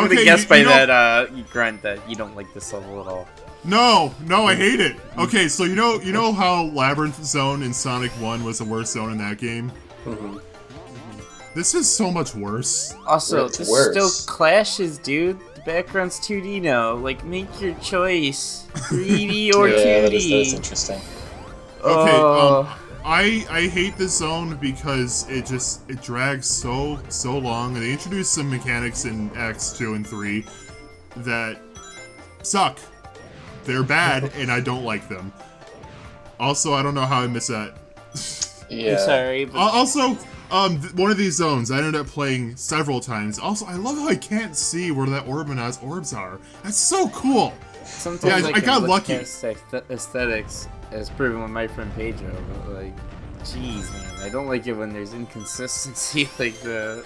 I'm gonna guess by that you grunt that you don't like this level at all. No, I hate it. Okay, so you know how Labyrinth Zone in Sonic 1 was the worst zone in that game? Mm-hmm. This is so much worse. Also, It's this worse. still clashes, dude. The background's 2D now. Like, make your choice. 3D or 2D. Yeah, that is interesting. Okay, I hate this zone because it drags so long, and they introduced some mechanics in X 2 and 3 that suck. They're bad, and I don't like them. Also, I don't know how I missed that. Yeah. I'm sorry, but... Also, one of these zones I ended up playing several times. Also, I love how I can't see where that Orbinaz orbs are. That's so cool. Sometimes Yeah, I got look lucky. past aesthetics, as proven with my friend Pedro, but like, jeez, man, I don't like it when there's inconsistency like that.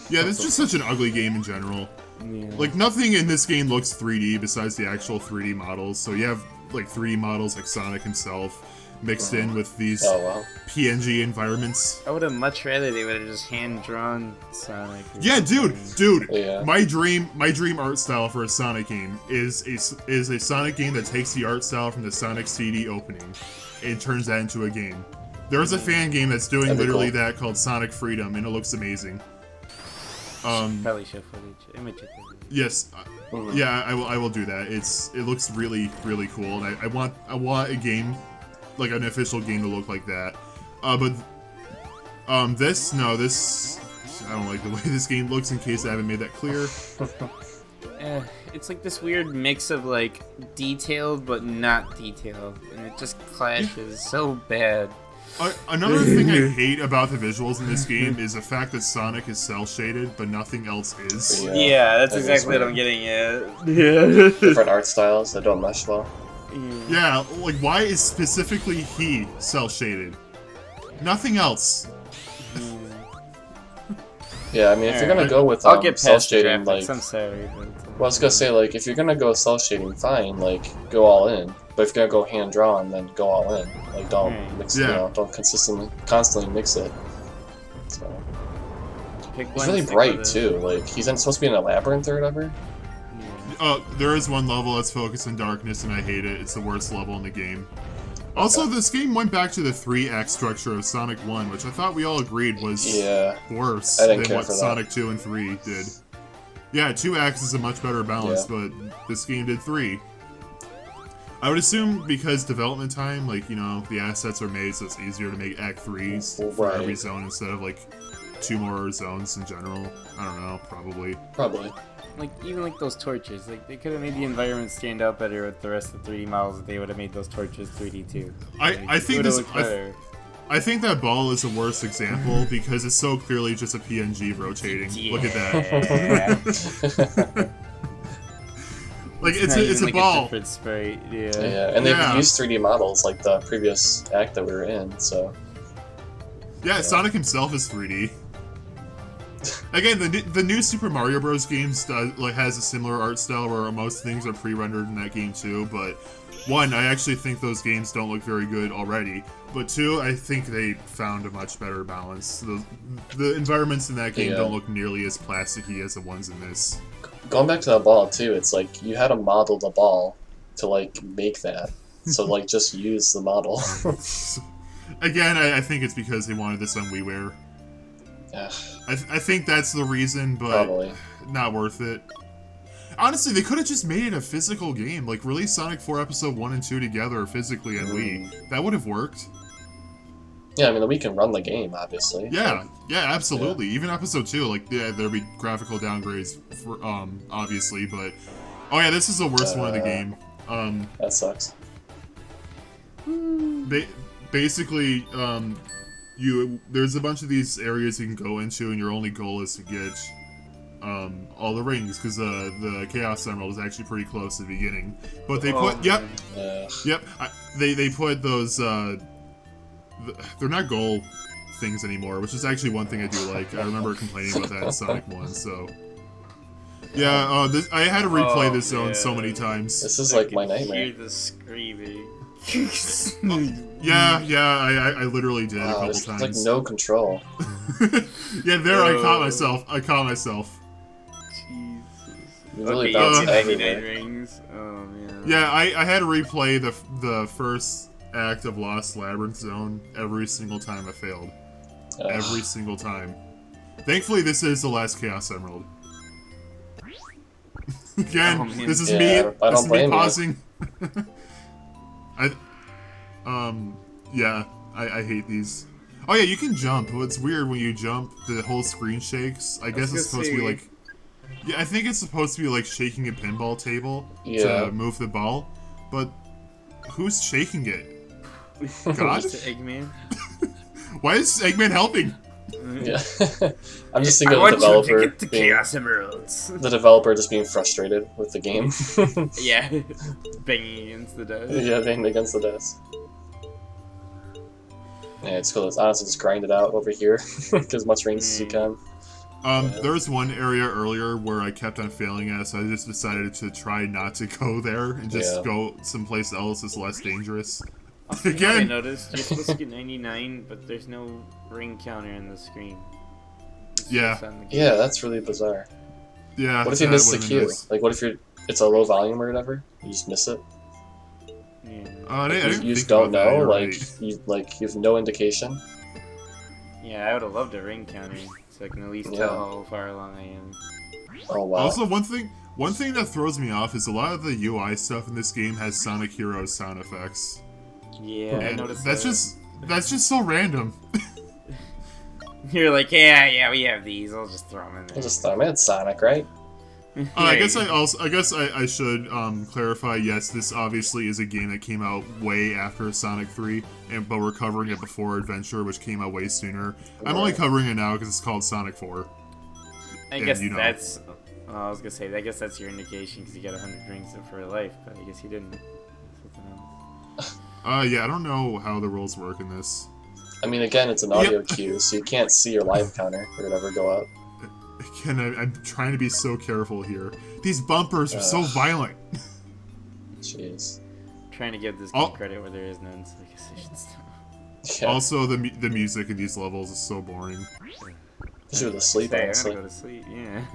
Yeah, this is just such an ugly game in general. Yeah. Like, nothing in this game looks 3D besides the actual 3D models. So you have, like, 3D models like Sonic himself mixed in with these PNG environments. I would have much rather they would have just hand-drawn Sonic. Yeah, dude! Yeah. My dream art style for a Sonic game is a Sonic game that takes the art style from the Sonic CD opening and turns that into a game. There's a fan game that's doing literally that called Sonic Freedom, and it looks amazing. Probably show footage. Image it. Yes, yeah, I will do that. It looks really cool, and I want a game, like an official game, to look like that. But this I don't like the way this game looks. In case I haven't made that clear. It's like this weird mix of like detailed but not detailed, and it just clashes so bad. Another thing I hate about the visuals in this game is the fact that Sonic is cel-shaded, but nothing else is. Yeah, that's exactly what I'm getting at. Yeah. Different art styles that don't mesh well. Yeah, like, why is specifically he cel-shaded? Nothing else. Yeah, I mean, if you're gonna go with I'll get cel past the shading, graphics, like, I'm sorry, but well, I was gonna say, like, if you're gonna go cel shading, fine, like, go all in. But if you're gonna go hand drawn, then go all in. Like, don't mix, don't constantly mix it. So he's really bright too. Like, he's supposed to be in a labyrinth or whatever. There is one level that's focused on darkness, and I hate it. It's the worst level in the game. Also, this game went back to the 3-act structure of Sonic 1, which I thought we all agreed was worse than what Sonic 2 and 3 did. Yeah, 2 acts is a much better balance, but this game did 3. I would assume because development time, like, you know, the assets are made so it's easier to make Act 3s for every zone instead of, like, 2 more zones in general. I don't know, probably. Like, even like those torches, like, they could have made the environment stand out better with the rest of the 3D models if they would have made those torches 3D too. I think that ball is the worst example because it's so clearly just a PNG rotating. Yeah. Look at that. Like, it's a ball. Different sprite. Yeah, and they've used 3D models like the previous act that we were in, so. Yeah, Sonic himself is 3D. Again, the new Super Mario Bros. Games has a similar art style where most things are pre-rendered in that game too, but one, I actually think those games don't look very good already, but two, I think they found a much better balance. The environments in that game don't look nearly as plasticky as the ones in this. Going back to that ball too, it's like you had to model the ball to like make that, so like just use the model. Again, I think it's because they wanted this on WiiWare. Yeah. I think that's the reason, but not worth it. Honestly, they could have just made it a physical game, like release Sonic 4 Episode 1 and 2 together physically on Wii. That would have worked. Yeah, I mean, we can run the game, obviously. Yeah, absolutely. Yeah. Even Episode 2, like, there'd be graphical downgrades, for, obviously, but... Oh yeah, this is the worst one of the game. That sucks. Basically, there's a bunch of these areas you can go into, and your only goal is to get all the rings, because the Chaos Emerald is actually pretty close at the beginning. But they put they put those they're not goal things anymore, which is actually one thing I do like. I remember complaining about that in Sonic 1. So yeah, I had to replay this zone so many times. This is like my nightmare. Hear the screaming. I literally did a couple times. Like no control. Yeah, there I caught myself. Jesus. really bounce everywhere. Rings. Oh man. Yeah, I had to replay the first act of Lost Labyrinth Zone every single time I failed. Every single time. Thankfully, this is the last Chaos Emerald. Again, this is me. This is me pausing. Yeah, I hate these. Oh yeah, you can jump. What's weird when you jump, the whole screen shakes. I guess it's supposed to be like. Yeah, I think it's supposed to be like shaking a pinball table to move the ball, but who's shaking it? God? Eggman. Why is Eggman helping? Yeah, I'm just thinking of the developer. The developer just being frustrated with the game. Yeah, banging against the desk. Yeah, banging against the desk. Yeah, it's cool. It's honestly just grind it out over here, get as much rings as you can. There was one area earlier where I kept on failing at, so I just decided to try not to go there and just go someplace else that's less dangerous. Again, I noticed you're supposed to get 99, but there's no ring counter on the screen. Yeah, that's really bizarre. Yeah. What if you miss the cue? Like, what if it's a low volume or whatever? You just miss it. Yeah. You just don't know. You have no indication. Yeah, I would have loved a ring counter so I can at least tell how far along I am. Oh wow. Also, one thing that throws me off is a lot of the UI stuff in this game has Sonic Heroes sound effects. Yeah, I noticed that's just so random. You're like, yeah, we have these. I'll just throw them in there. I'll just throw them in. It's Sonic, right? I guess I should clarify. Yes, this obviously is a game that came out way after Sonic 3, but we're covering it before Adventure, which came out way sooner. I'm only covering it now because it's called Sonic 4. I guess that's. I was gonna say, I guess that's your indication because you got 100 rings for life, but I guess you didn't. Something else. Yeah, I don't know how the rules work in this. I mean, again, it's an audio cue, so you can't see your live counter or whatever go up. Again, I'm trying to be so careful here. These bumpers are so violent. Jeez. Trying to give this game credit where there is none, so I guess I should stop. Yeah. Also, the music in these levels is so boring. Should go to sleep, honestly. I gotta go to sleep, yeah.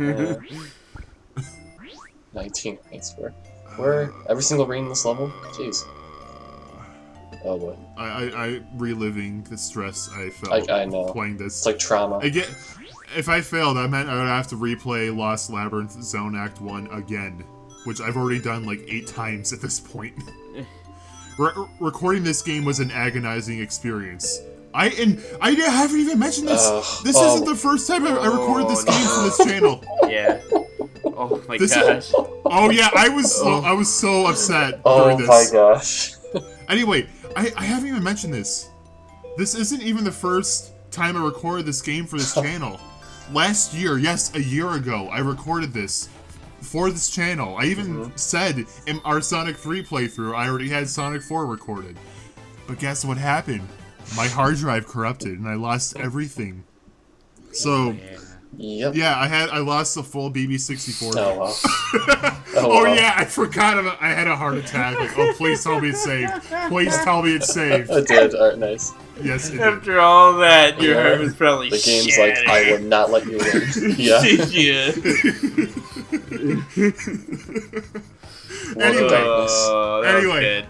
19 rings for. Where? Every single ring in this level? Jeez. Oh boy. I reliving the stress I felt I know. playing this. It's like trauma. Again, if I failed, that meant I would have to replay Lost Labyrinth Zone Act 1 again, which I've already done like 8 times at this point. Recording this game was an agonizing experience. I haven't even mentioned this. This isn't the first time I recorded this game for this channel. Yeah. Oh my gosh. Oh yeah, I was so upset during this. Oh my gosh. Anyway, I haven't even mentioned this. This isn't even the first time I recorded this game for this channel. Last year, yes, a year ago, I recorded this for this channel. I even said in our Sonic 3 playthrough, I already had Sonic 4 recorded. But guess what happened? My hard drive corrupted and I lost everything. So, yeah, I lost the full BB64. Oh wow. Oh yeah, I forgot about. I had a heart attack. Like, oh please tell me it's saved. Please tell me it's saved. It did. Alright, nice. Yes, it After did. All that, your heart was probably the game's shattered. Like, I would not let you win. Yeah. Anyway,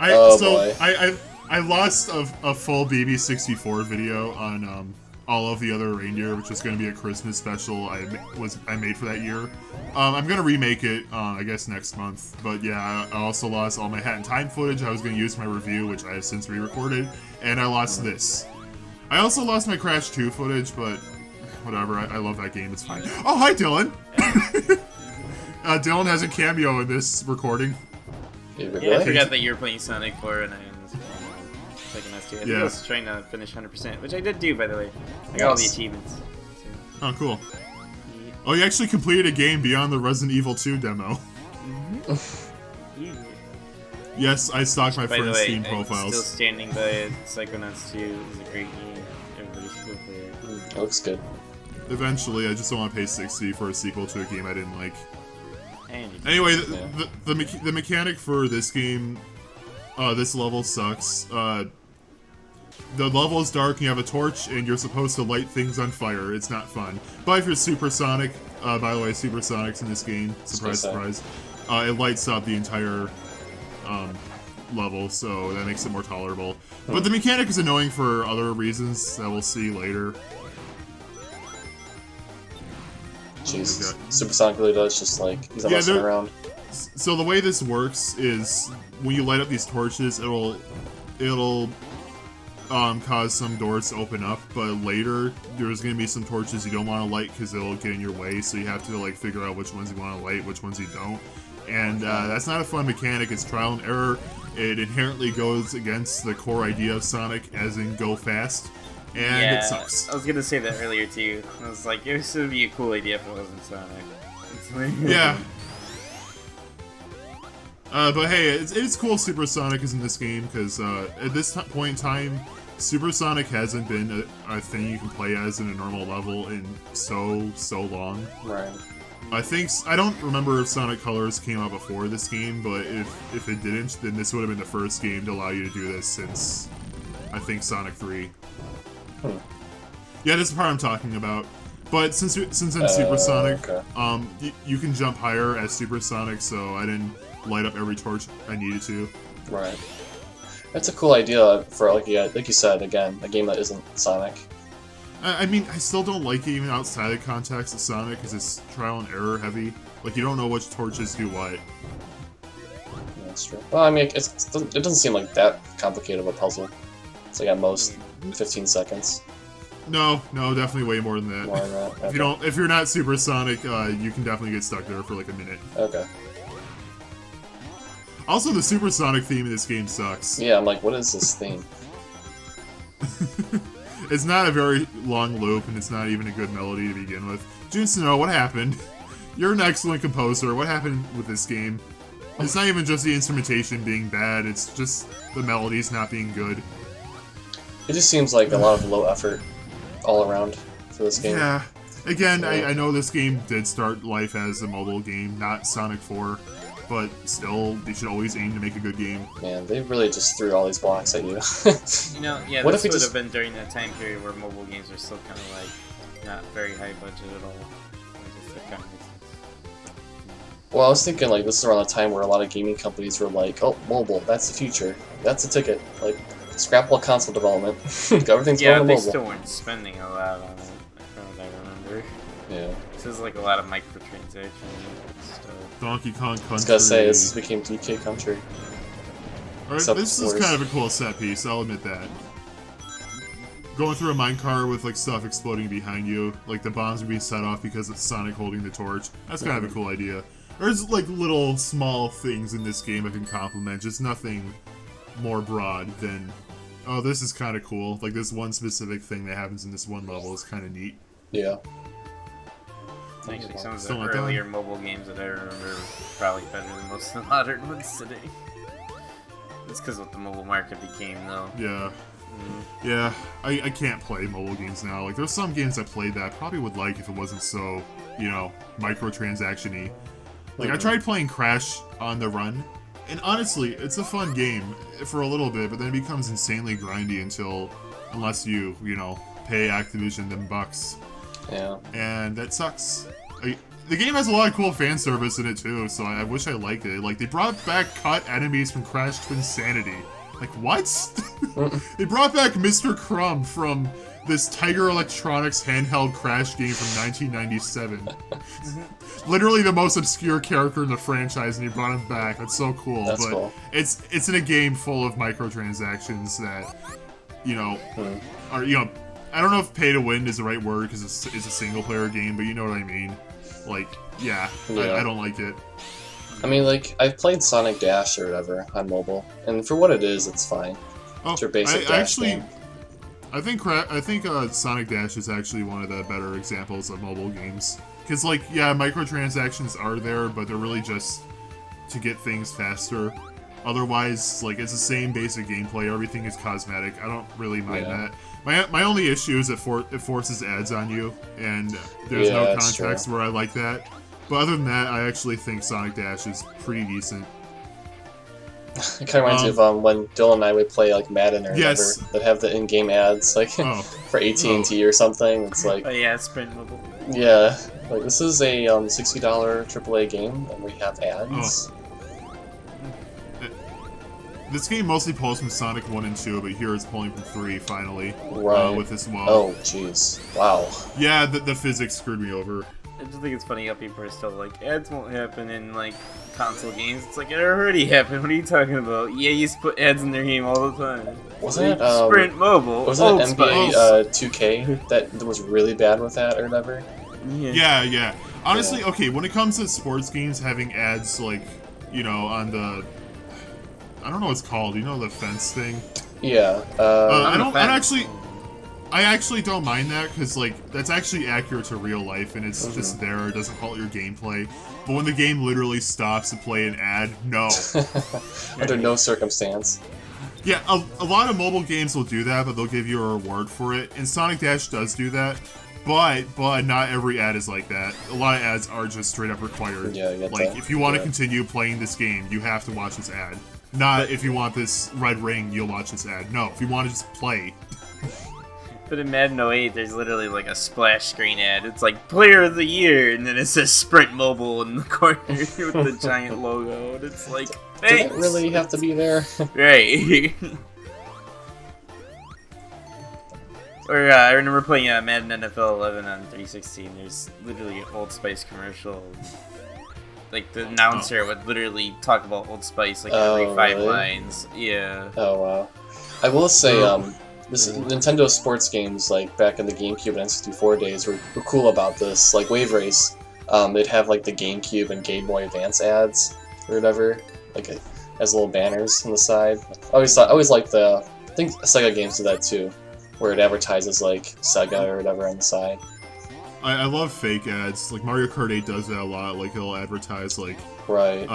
I lost a full BB64 video on all of the other reindeer, which is going to be a Christmas special I made for that year. I'm going to remake it, I guess, next month. But yeah, I also lost all my Hat in Time footage I was going to use for my review, which I have since re-recorded. And I lost this. I also lost my Crash 2 footage, but whatever, I love that game, it's fine. Oh, hi Dylan! Dylan has a cameo in this recording. Yeah, I forgot that you were playing Sonic 4 and I I think I was trying to finish 100%, which I did do, by the way. I got all the achievements. Oh, cool. Oh, you actually completed a game beyond the Resident Evil 2 demo. Yes, I stalked my friend's Steam profiles. I'm still standing by it. Psychonauts 2 is a great game. Everybody should go play it. It looks good. Eventually, I just don't want to pay $60 for a sequel to a game I didn't like. Anyway, the mechanic for this game, this level sucks. the level is dark, and you have a torch, and you're supposed to light things on fire. It's not fun. But if you're supersonic, by the way, supersonics in this game, surprise, surprise, it lights up the entire level, so that makes it more tolerable. But the mechanic is annoying for other reasons that we'll see later. Jesus. Supersonic really does just like, he's not messing around. So the way this works is when you light up these torches, it'll cause some doors to open up, but later there's going to be some torches you don't want to light because it'll get in your way, so you have to like figure out which ones you want to light, which ones you don't. And that's not a fun mechanic, it's trial and error. It inherently goes against the core idea of Sonic, as in go fast, and it sucks. I was going to say that earlier too. I was like, it would be a cool idea if it wasn't Sonic. Yeah. But hey, it's cool Supersonic is in this game, because at this point in time, Supersonic hasn't been a thing you can play as in a normal level in so long. Right. I don't remember if Sonic Colors came out before this game, but if it didn't, then this would have been the first game to allow you to do this since, I think, Sonic 3. Yeah, this is the part I'm talking about. But since I'm Supersonic, you can jump higher as Supersonic, so I didn't light up every torch I needed to. Right. That's a cool idea for, like you said, again, a game that isn't Sonic. I mean, I still don't like it even outside the context of Sonic, because it's trial and error heavy. Like, you don't know which torches do what. Yeah, that's true. Well, I mean, it doesn't seem like that complicated of a puzzle. It's like at most 15 seconds. No, definitely way more than that. More than that. Okay. If you're not Supersonic, you can definitely get stuck there for like a minute. Okay. Also, the Supersonic theme in this game sucks. Yeah, I'm like, what is this theme? It's not a very long loop, and it's not even a good melody to begin with. Jun Snow, what happened? You're an excellent composer. What happened with this game? It's not even just the instrumentation being bad, it's just the melodies not being good. It just seems like a lot of low effort all around for this game. Yeah. Again, I know this game did start life as a mobile game, not Sonic 4. But still, they should always aim to make a good game. Man, they really just threw all these blocks at you. Yeah, this would have been during that time period where mobile games were still kind of like not very high budget at all. Well, I was thinking like this is around the time where a lot of gaming companies were like, "Oh, mobile, that's the future. That's the ticket." Like, scrap all console development. Everything's going to mobile. Yeah, they still weren't spending a lot on it, from what I remember. Yeah. This is like a lot of microtransactions. Donkey Kong Country. I was gonna say, this became DK Country. Alright, this is kind of a cool set piece, I'll admit that. Going through a minecart with like stuff exploding behind you, like the bombs are being set off because it's Sonic holding the torch. That's kind of a cool idea. There's like little small things in this game I can compliment, just nothing more broad than, oh, this is kind of cool. Like this one specific thing that happens in this one level is kind of neat. Yeah. Actually, some of the earlier mobile games that I remember are probably better than most of the modern ones today. It's because what the mobile market became, though. Yeah. Yeah, I can't play mobile games now. Like, there's some games I played that I probably would like if it wasn't so, you know, microtransaction-y. Like, I tried playing Crash on the Run, and honestly, it's a fun game for a little bit, but then it becomes insanely grindy unless you know, pay Activision them bucks. Yeah. And that sucks. The game has a lot of cool fan service in it too, so I wish I liked it. Like, they brought back cut enemies from Crash Twinsanity. Like, what? They brought back Mr. Crumb from this Tiger Electronics handheld Crash game from 1997. Literally the most obscure character in the franchise, and you brought him back. That's so cool. That's but cool. It's in a game full of microtransactions that, you know, are, you know, I don't know if pay to win is the right word because it's a single player game, but you know what I mean. Like, yeah. I don't like it. I mean, like, I've played Sonic Dash or whatever on mobile, and for what it is, it's fine. Oh, it's your basic Dash game. I think Sonic Dash is actually one of the better examples of mobile games. Because, like, yeah, microtransactions are there, but they're really just to get things faster. Otherwise, like, it's the same basic gameplay. Everything is cosmetic. I don't really mind that. My only issue is it forces ads on you, and there's no context where I like that. But other than that, I actually think Sonic Dash is pretty decent. It kind of reminds me of when Dylan and I would play like Madden or whatever Yes. that have the in-game ads like for AT&T or something. It's like, oh yeah, Sprint Mobile. Yeah, like this is a $60 AAA game, and we have ads. This game mostly pulls from Sonic 1 and 2, but here it's pulling from 3 finally. Right. With this well. Oh, jeez. Wow. Yeah, the physics screwed me over. I just think it's funny how people are still like, ads won't happen in like console games. It's like, it already happened. What are you talking about? EA used to put ads in their game all the time. Wasn't like, it Sprint Mobile? Wasn't it NBA 2K that was really bad with that or whatever? Yeah. Honestly, okay, when it comes to sports games having ads like, you know, on the, I don't know what it's called. You know, the fence thing. Yeah. I actually don't mind that because like that's actually accurate to real life and it's just there. It doesn't halt your gameplay. But when the game literally stops to play an ad, no. Under no circumstance. Yeah, a lot of mobile games will do that, but they'll give you a reward for it. And Sonic Dash does do that. But not every ad is like that. A lot of ads are just straight up required. Yeah, I get like that. if you want to continue playing this game, you have to watch this ad. Not if you want this red ring, you'll watch this ad. No, if you want to just play. But in Madden 08, there's literally like a splash screen ad. It's like Player of the Year, and then it says Sprint Mobile in the corner with the giant logo. And it's like, thanks. Did it really have to be there? Right. Or I remember playing Madden NFL 11 on 316. There's literally an Old Spice commercial. Like the announcer would literally talk about Old Spice like every 5 lines. Yeah. Oh wow. I will say, this Nintendo sports games like back in the GameCube and N64 days were cool about this. Like Wave Race, they'd have like the GameCube and Game Boy Advance ads or whatever, like as little banners on the side. I always liked I think Sega games do that too, where it advertises like Sega or whatever on the side. I love fake ads. Like Mario Kart 8 does that a lot. Like it'll advertise like I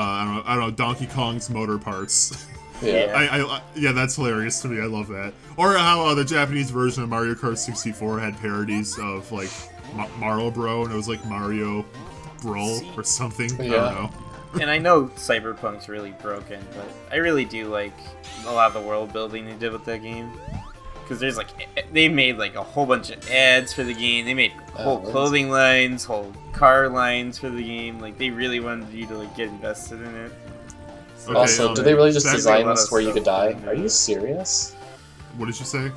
don't know Donkey Kong's motor parts. Yeah. Yeah, that's hilarious to me. I love that. Or how the Japanese version of Mario Kart 64 had parodies of like Mario Bro, and it was like Mario Bro or something. I don't know. And I know Cyberpunk's really broken, but I really do like a lot of the world building they did with that game. Because there's like, they made like a whole bunch of ads for the game. They made whole clothing lines, whole car lines for the game. Like they really wanted you to like get invested in it. Okay, also, did they really just design this where you could die? Are you serious? What did you say?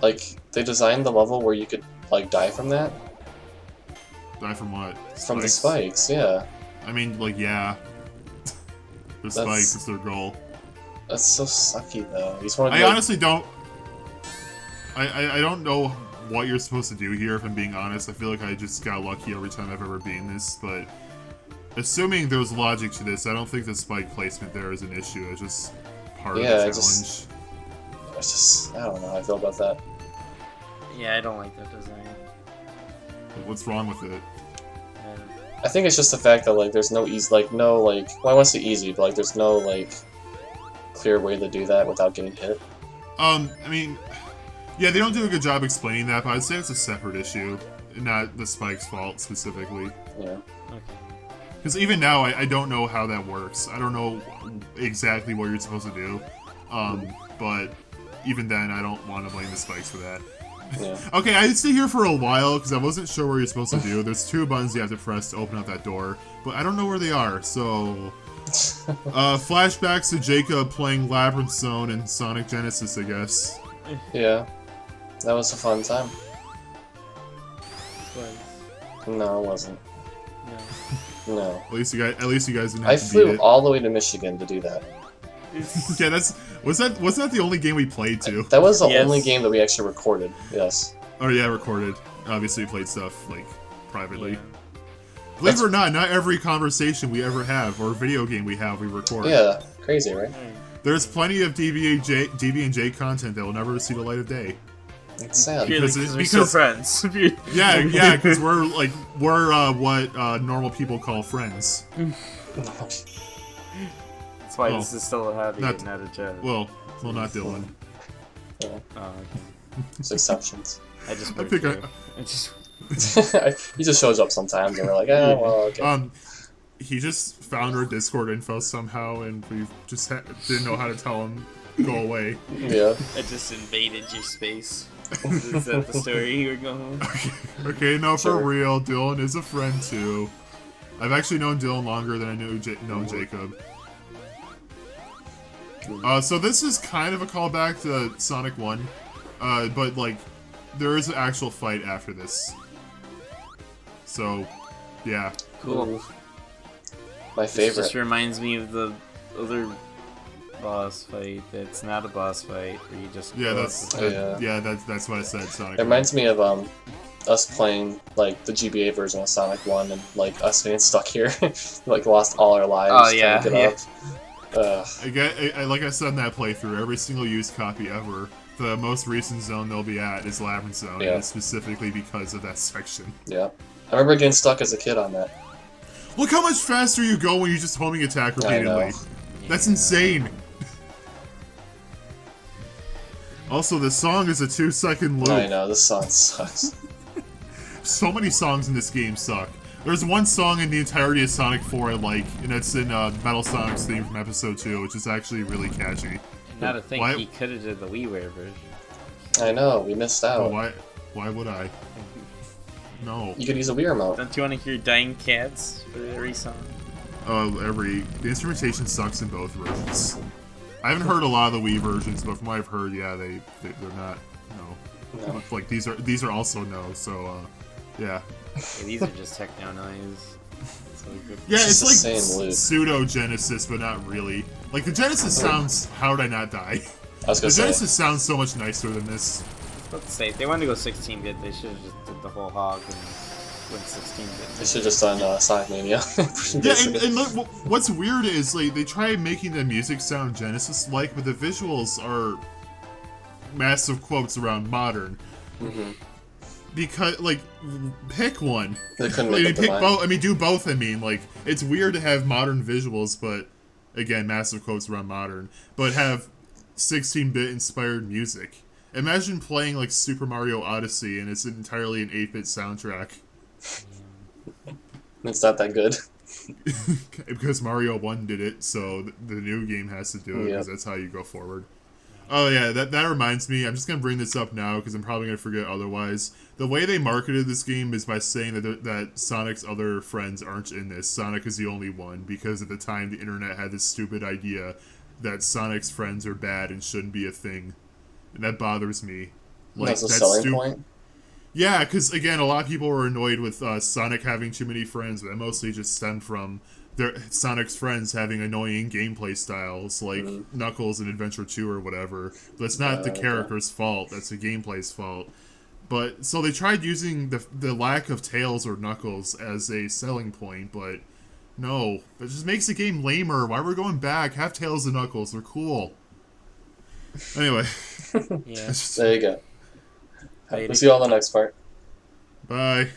Like, they designed the level where you could, like, die from that? Die from what? From the spikes, yeah. I mean, like, yeah. The spikes is their goal. That's so sucky, though. You just want to I honestly don't... I don't know what you're supposed to do here, if I'm being honest. I feel like I just got lucky every time I've ever beaten this, but... Assuming there's logic to this, I don't think the spike placement there is an issue. It's just part of the challenge. It's just, I don't know how I feel about that. Yeah, I don't like that design. What's wrong with it? I think it's just the fact that, like, there's no easy, like, no, like, well, I want to say easy, but, like, there's no, like, clear way to do that without getting hit. I mean, yeah, they don't do a good job explaining that, but I'd say it's a separate issue, not the spike's fault specifically. Yeah. Okay. Because even now, I don't know how that works. I don't know exactly what you're supposed to do. But even then, I don't want to blame the spikes for that. Yeah. Okay, I stayed here for a while because I wasn't sure what you're supposed to do. There's 2 buttons you have to press to open up that door, but I don't know where they are, so... flashbacks to Jacob playing Labyrinth Zone in Sonic Genesis, I guess. Yeah. That was a fun time. No, it wasn't. No. At least you guys didn't have to beat it. I flew all the way to Michigan to do that. Yeah, was that the only game we played too? That was the only game that we actually recorded. Yes. Oh yeah, recorded. Obviously, we played stuff like privately. Yeah. Believe it or not every conversation we ever have or video game we have we record. Yeah, crazy, right? There's plenty of DB&J content that will never see the light of day. It's sad because we're still friends. yeah, because we're what normal people call friends. That's why this is still a hobby and not a job. Well, not Dylan. Yeah. Oh, okay. There's exceptions. I just he just shows up sometimes and we're like, oh, well, okay. he just found our Discord info somehow, and we just didn't know how to tell him go away. Yeah. I just invaded your space. Is that the story you were going with? Okay, no, for real, Dylan is a friend too. I've actually known Dylan longer than I knew Jacob. So this is kind of a callback to Sonic 1, but like, there is an actual fight after this. So, yeah. Cool. My favorite. This just reminds me of the other boss fight. That's not a boss fight where you just that's what I said. Sonic. It reminds me of us playing like the GBA version of Sonic 1 and like us being stuck here, like lost all our lives. Oh yeah, trying to get up. Again, like I said in that playthrough, every single used copy ever, the most recent zone they'll be at is Labyrinth Zone, and it's specifically because of that section. Yeah, I remember getting stuck as a kid on that. Look how much faster you go when you just homing attack repeatedly. That's insane. Also, this song is a 2-second loop. I know, this song sucks. So many songs in this game suck. There's one song in the entirety of Sonic 4 I like, and it's in Metal Sonic's theme from Episode 2, which is actually really catchy. Now to think he could have did the WiiWare version. I know, we missed out. Oh, why would I? No. You could use a Wii remote. Don't you want to hear Dying Cats for every song? The instrumentation sucks in both versions. I haven't heard a lot of the Wii versions, but from what I've heard, yeah, they're not. No. Like these are also no. So, yeah. These are just techno noise. Yeah, it's like pseudo Genesis, but not really. Like the Genesis sounds. How did I not die? Genesis sounds so much nicer than this. Let's say if they wanted to go 16-bit, they should have just did the whole hog and went 16-bit. They should have just done Sonic Mania. Yeah, and look, what's weird is like they try making the music sound Genesis-like, but the visuals are massive quotes around modern. Mm-hmm. Because like, pick one. They couldn't make pick both. I mean, do both. I mean, like, it's weird to have modern visuals, but again, massive quotes around modern, but have 16-bit inspired music. Imagine playing like Super Mario Odyssey and it's entirely an 8-bit soundtrack. It's not that good. Because Mario 1 did it, so the new game has to do it, because that's how you go forward. Oh yeah, that reminds me, I'm just going to bring this up now, because I'm probably going to forget otherwise. The way they marketed this game is by saying that Sonic's other friends aren't in this. Sonic is the only one, because at the time the internet had this stupid idea that Sonic's friends are bad and shouldn't be a thing. And that bothers me. Like, that's a selling point? Yeah, because, again, a lot of people were annoyed with Sonic having too many friends, but that mostly just stemmed from Sonic's friends having annoying gameplay styles, like Knuckles in Adventure 2 or whatever. But it's not the character's fault, that's the gameplay's fault. But, so they tried using the lack of Tails or Knuckles as a selling point, but no. It just makes the game lamer. Why are we going back? Have Tails and Knuckles, they're cool. Anyway. Yeah. There you go. We'll see you all in the next part. Bye.